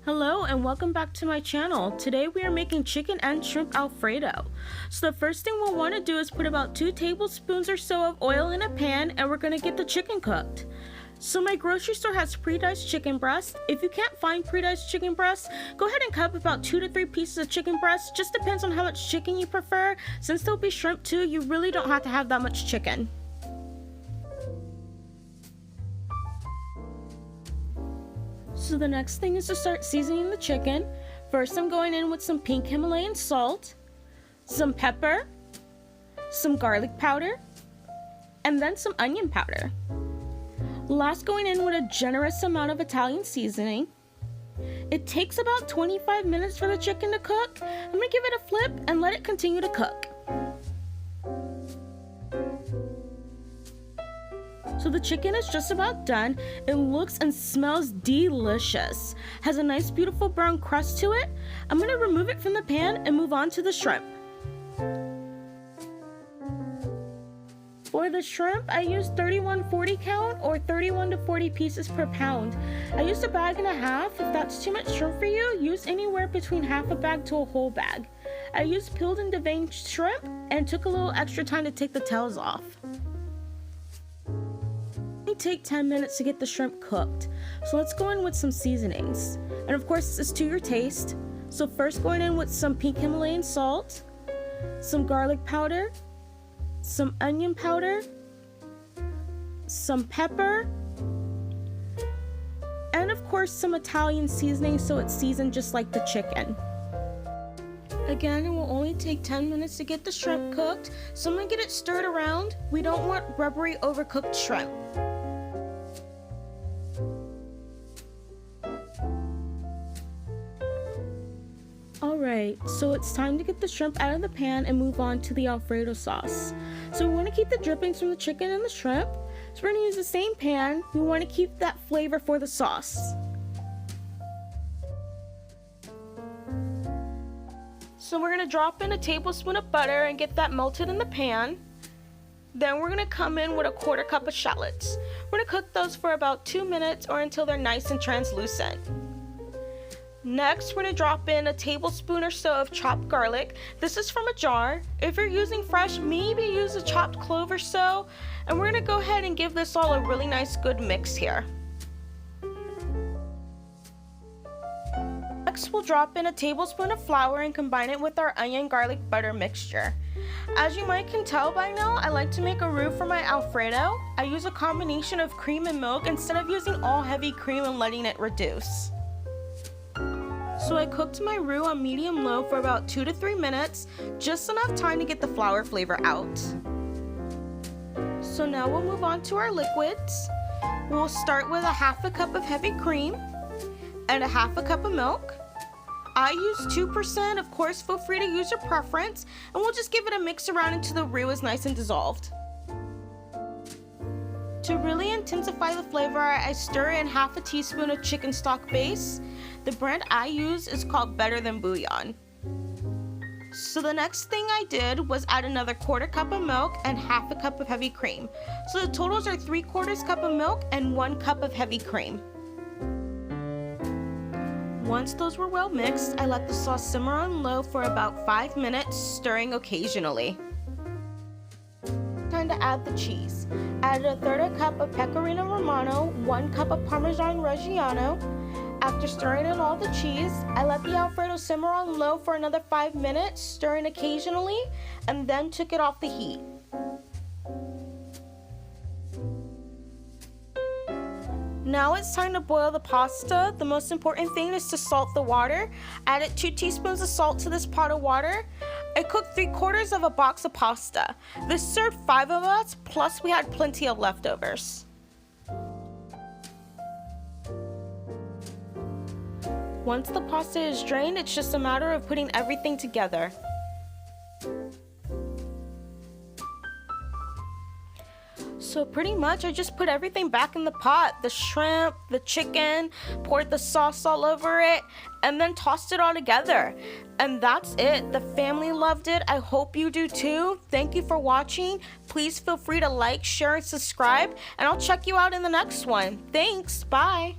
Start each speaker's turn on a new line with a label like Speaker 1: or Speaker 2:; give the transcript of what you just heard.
Speaker 1: Hello and welcome back to my channel. Today we are making chicken and shrimp Alfredo. So the first thing we'll want to do is put about 2 tablespoons or so of oil in a pan, and we're going to get the chicken cooked. So my grocery store has pre-diced chicken breast. If you can't find pre-diced chicken breast, go ahead and cut up about 2 to 3 pieces of chicken breast. Just depends on how much chicken you prefer. Since there'll be shrimp too, you really don't have to have that much chicken. So the next thing is to start seasoning the chicken. First I'm going in with some pink Himalayan salt, some pepper, some garlic powder, and then some onion powder. Last, going in with a generous amount of Italian seasoning. It takes about 25 minutes for the chicken to cook. I'm going to give it a flip and let it continue to cook. So the chicken is just about done. It looks and smells delicious. Has a nice beautiful brown crust to it. I'm going to remove it from the pan and move on to the shrimp. For the shrimp, I used 31/40 count or 31 to 40 pieces per pound. I used a bag and a half. If that's too much shrimp for you, use anywhere between half a bag to a whole bag. I used peeled and deveined shrimp and took a little extra time to take the tails off. Take 10 minutes to get the shrimp cooked. So let's go in with some seasonings. And of course, it's to your taste. So first, going in with some pink Himalayan salt, some garlic powder, some onion powder, some pepper, and of course some Italian seasoning so it's seasoned just like the chicken. Again, it will only take 10 minutes to get the shrimp cooked, so I'm going to get it stirred around. We don't want rubbery, overcooked shrimp. Alright, so it's time to get the shrimp out of the pan and move on to the Alfredo sauce. So we want to keep the drippings from the chicken and the shrimp. So we're going to use the same pan. We want to keep that flavor for the sauce. So we're going to drop in a tablespoon of butter and get that melted in the pan. Then we're going to come in with a 1/4 cup of shallots. We're going to cook those for about 2 minutes or until they're nice and translucent. Next, we're going to drop in a tablespoon or so of chopped garlic. This is from a jar. If you're using fresh, maybe use a chopped clove or so. And we're going to go ahead and give this all a really nice good mix here. Next, we'll drop in a tablespoon of flour and combine it with our onion garlic butter mixture. As you might can tell by now, I like to make a roux for my Alfredo. I use a combination of cream and milk instead of using all heavy cream and letting it reduce. So I cooked my roux on medium-low for about 2 to 3 minutes, just enough time to get the flour flavor out. So now we'll move on to our liquids. We'll start with a 1/2 cup of heavy cream and a 1/2 cup of milk. I use 2%, of course feel free to use your preference, and we'll just give it a mix around until the roux is nice and dissolved. To really intensify the flavor, I stir in 1/2 teaspoon of chicken stock base. The brand I use is called Better Than Bouillon. So the next thing I did was add another 1/4 cup of milk and 1/2 cup of heavy cream. So the totals are 3/4 cup of milk and 1 cup of heavy cream. Once those were well mixed, I let the sauce simmer on low for about 5 minutes, stirring occasionally. Time to add the cheese. Added a 1/3 cup of pecorino romano, 1 cup of parmesan reggiano. After stirring in all the cheese, I let the Alfredo simmer on low for another 5 minutes, stirring occasionally, and then took it off the heat. Now it's time to boil the pasta. The most important thing is to salt the water. Added 2 teaspoons of salt to this pot of water. I cooked 3/4 of a box of pasta. This served 5 of us, plus we had plenty of leftovers. Once the pasta is drained, it's just a matter of putting everything together. So pretty much I just put everything back in the pot, the shrimp, the chicken, poured the sauce all over it, and then tossed it all together. And that's it. The family loved it. I hope you do too. Thank you for watching. Please feel free to like, share, and subscribe, and I'll check you out in the next one. Thanks. Bye.